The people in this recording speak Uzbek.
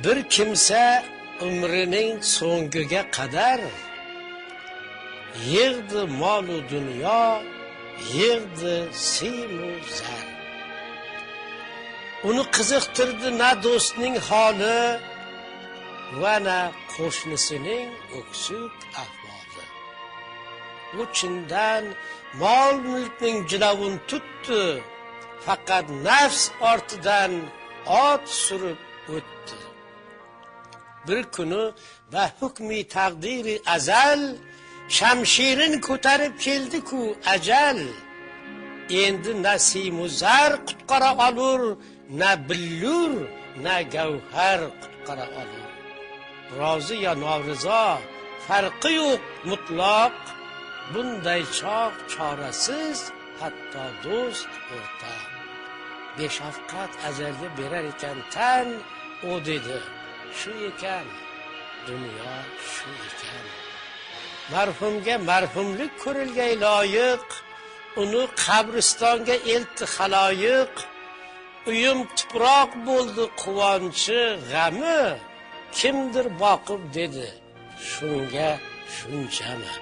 Bir kimsa umrining so'ngiga qadar yig'di mol-u dunyo, yig'di siymu zar. Uni qiziqtirdi na do'stning holi va na qo'shnisining o'ksik ahvoli. U chindan mol-mulkning jilovini tutdi, faqat nafs ortidan ot surib o'tdi. Bir kuni va hukmi taqdiri azal shamshirin ko'tarib keldi-ku ajal. Endi nasimu zar qutqara olur, na billur, na gavhar qutqara olur. Rozi ya norizo farqi yo'q mutlaq, bunday chog' chorasiz hatto do'st o'rtoq. Beshafqat ajalga berar ekan tan, o dedi, shu ekan dunyo, shu ekan. Marhumga marhumlik ko'rilgay loyiq, uni qabristonga eltdi xaloyiq. Uyim tuproq bo'ldi quvonchi g'ami, kimdir boqib dedi, shunga shunchami?